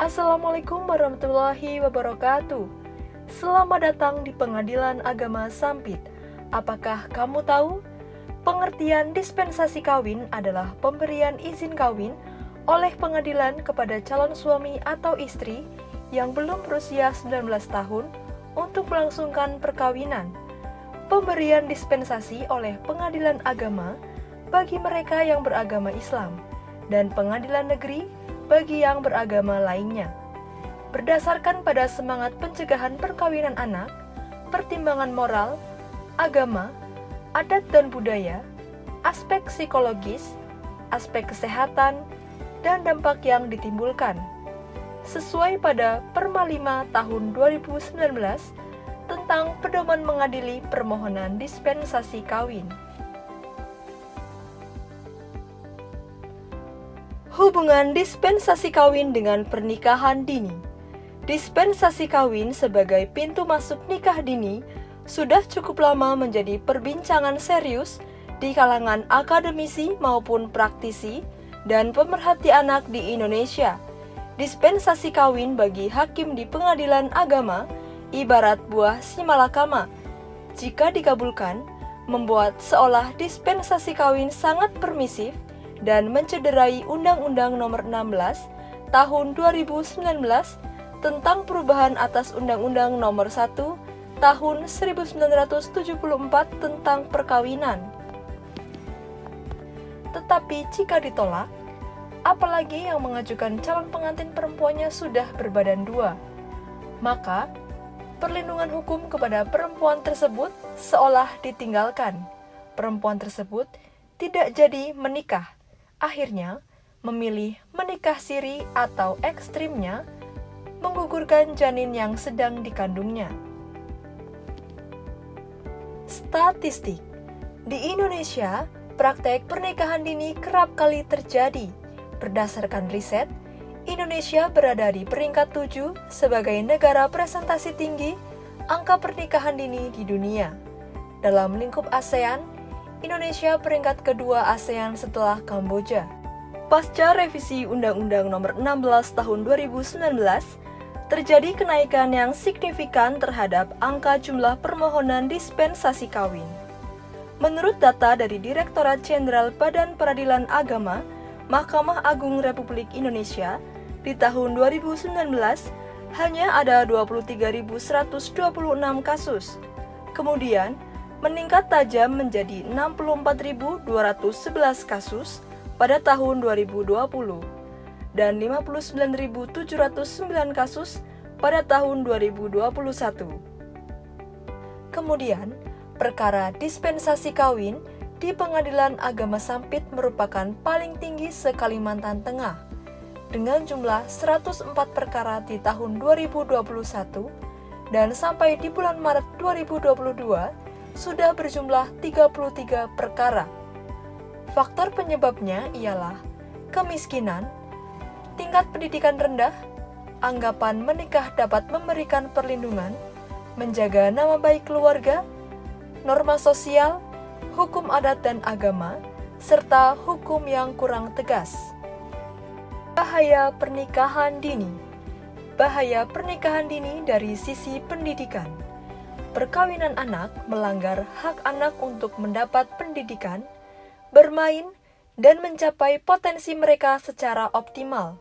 Assalamualaikum warahmatullahi wabarakatuh. Selamat datang di Pengadilan Agama Sampit. Apakah kamu tahu? Pengertian dispensasi kawin adalah pemberian izin kawin oleh pengadilan kepada calon suami atau istri yang belum berusia 19 tahun untuk melangsungkan perkawinan. Pemberian dispensasi oleh pengadilan agama bagi mereka yang beragama Islam dan pengadilan negeri bagi yang beragama lainnya. Berdasarkan pada semangat pencegahan perkawinan anak, pertimbangan moral, agama, adat dan budaya, aspek psikologis, aspek kesehatan, dan dampak yang ditimbulkan. Sesuai pada Perma 5 tahun 2019 tentang pedoman mengadili permohonan dispensasi kawin. Hubungan dispensasi kawin dengan pernikahan dini. Dispensasi kawin sebagai pintu masuk nikah dini sudah cukup lama menjadi perbincangan serius di kalangan akademisi maupun praktisi dan pemerhati anak di Indonesia. Dispensasi kawin bagi hakim di pengadilan agama ibarat buah simalakama. Jika dikabulkan, membuat seolah dispensasi kawin sangat permisif dan mencederai Undang-Undang Nomor 16 Tahun 2019 tentang perubahan atas Undang-Undang Nomor 1 Tahun 1974 tentang perkawinan. Tetapi jika ditolak, apalagi yang mengajukan calon pengantin perempuannya sudah berbadan dua, maka perlindungan hukum kepada perempuan tersebut seolah ditinggalkan. Perempuan tersebut tidak jadi menikah. Akhirnya, memilih menikah siri atau ekstrimnya, menggugurkan janin yang sedang dikandungnya. Statistik. Di Indonesia, praktek pernikahan dini kerap kali terjadi. Berdasarkan riset, Indonesia berada di peringkat 7 sebagai negara presentasi tinggi angka pernikahan dini di dunia. Dalam lingkup ASEAN, Indonesia peringkat kedua ASEAN setelah Kamboja. Pasca revisi Undang-Undang Nomor 16 Tahun 2019, terjadi kenaikan yang signifikan terhadap angka jumlah permohonan dispensasi kawin. Menurut data dari Direktorat Jenderal Badan Peradilan Agama, Mahkamah Agung Republik Indonesia, di tahun 2019 hanya ada 23.126 kasus. Kemudian, meningkat tajam menjadi 64.211 kasus pada tahun 2020 dan 59.709 kasus pada tahun 2021. Kemudian, perkara dispensasi kawin di Pengadilan Agama Sampit merupakan paling tinggi se-Kalimantan Tengah dengan jumlah 104 perkara di tahun 2021 dan sampai di bulan Maret 2022 sudah berjumlah 33 perkara. Faktor penyebabnya ialah kemiskinan, tingkat pendidikan rendah, anggapan menikah dapat memberikan perlindungan, menjaga nama baik keluarga, norma sosial, hukum adat dan agama, serta hukum yang kurang tegas. Bahaya pernikahan dini. Bahaya pernikahan dini dari sisi pendidikan. Perkawinan anak melanggar hak anak untuk mendapat pendidikan, bermain, dan mencapai potensi mereka secara optimal,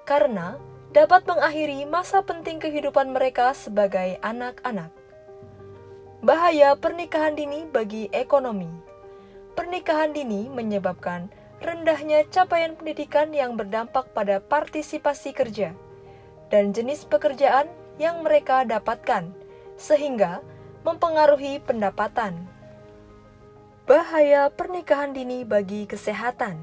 karena dapat mengakhiri masa penting kehidupan mereka sebagai anak-anak. Bahaya pernikahan dini bagi ekonomi. Pernikahan dini menyebabkan rendahnya capaian pendidikan yang berdampak pada partisipasi kerja dan jenis pekerjaan yang mereka dapatkan, sehingga mempengaruhi pendapatan. Bahaya pernikahan dini bagi kesehatan.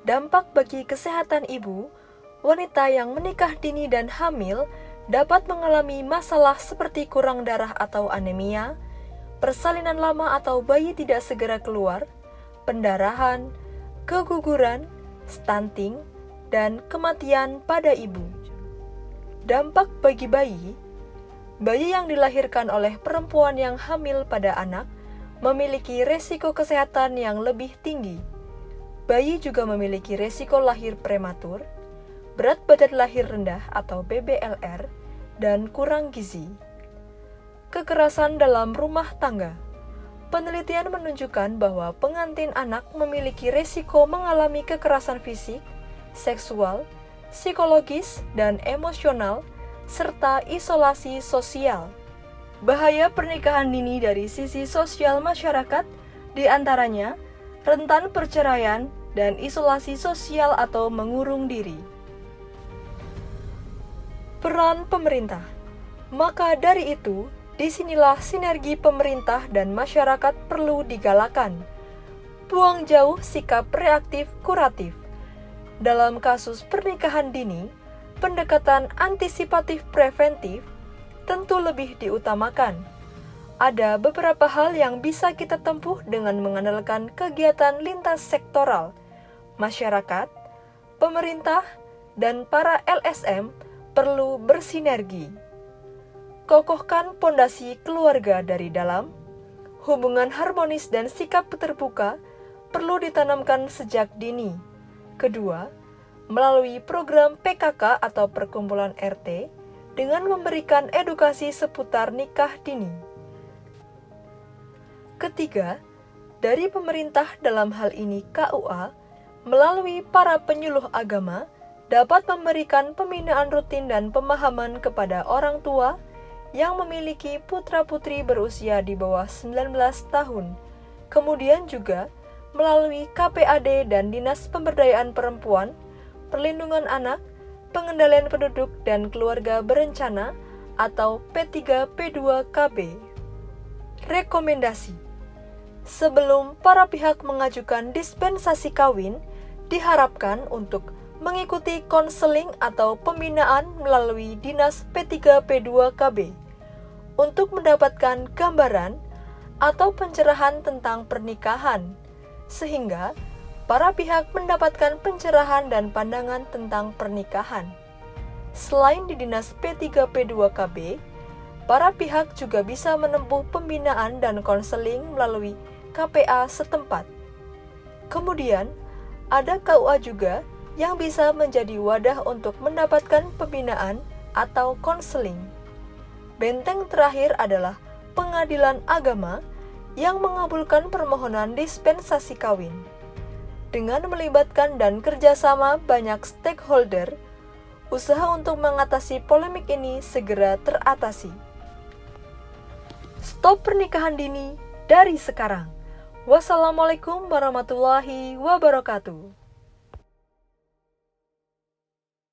Dampak bagi kesehatan ibu, wanita yang menikah dini dan hamil dapat mengalami masalah seperti kurang darah atau anemia, persalinan lama atau bayi tidak segera keluar, pendarahan, keguguran, stunting, dan kematian pada ibu. Dampak bagi bayi. Bayi yang dilahirkan oleh perempuan yang hamil pada anak memiliki resiko kesehatan yang lebih tinggi. Bayi juga memiliki resiko lahir prematur, berat badan lahir rendah atau BBLR, dan kurang gizi. Kekerasan dalam rumah tangga. Penelitian menunjukkan bahwa pengantin anak memiliki resiko mengalami kekerasan fisik, seksual, psikologis, dan emosional, serta isolasi sosial. Bahaya pernikahan dini dari sisi sosial masyarakat, diantaranya rentan perceraian dan isolasi sosial atau mengurung diri. Peran pemerintah. Maka dari itu, disinilah sinergi pemerintah dan masyarakat perlu digalakan. Buang jauh sikap reaktif kuratif. Dalam kasus pernikahan dini, pendekatan antisipatif preventif tentu lebih diutamakan. Ada beberapa hal yang bisa kita tempuh dengan mengandalkan kegiatan lintas sektoral, masyarakat, pemerintah, dan para LSM perlu bersinergi. Kokohkan pondasi keluarga dari dalam. Hubungan harmonis dan sikap terbuka perlu ditanamkan sejak dini. Kedua, melalui program PKK atau perkumpulan RT dengan memberikan edukasi seputar nikah dini. Ketiga, dari pemerintah dalam hal ini KUA, melalui para penyuluh agama, dapat memberikan pembinaan rutin dan pemahaman kepada orang tua yang memiliki putra-putri berusia di bawah 19 tahun. Kemudian juga melalui KPAD dan Dinas Pemberdayaan Perempuan, Perlindungan Anak, Pengendalian Penduduk dan Keluarga Berencana atau P3P2KB. Rekomendasi. Sebelum para pihak mengajukan dispensasi kawin, diharapkan untuk mengikuti konseling atau pembinaan melalui Dinas P3P2KB untuk mendapatkan gambaran atau pencerahan tentang pernikahan, sehingga para pihak mendapatkan pencerahan dan pandangan tentang pernikahan. Selain di Dinas P3P2KB, para pihak juga bisa menempuh pembinaan dan konseling melalui KPA setempat. Kemudian, ada KUA juga yang bisa menjadi wadah untuk mendapatkan pembinaan atau konseling. Benteng terakhir adalah Pengadilan Agama yang mengabulkan permohonan dispensasi kawin. Dengan melibatkan dan kerjasama banyak stakeholder, usaha untuk mengatasi polemik ini segera teratasi. Stop pernikahan dini dari sekarang. Wassalamualaikum warahmatullahi wabarakatuh.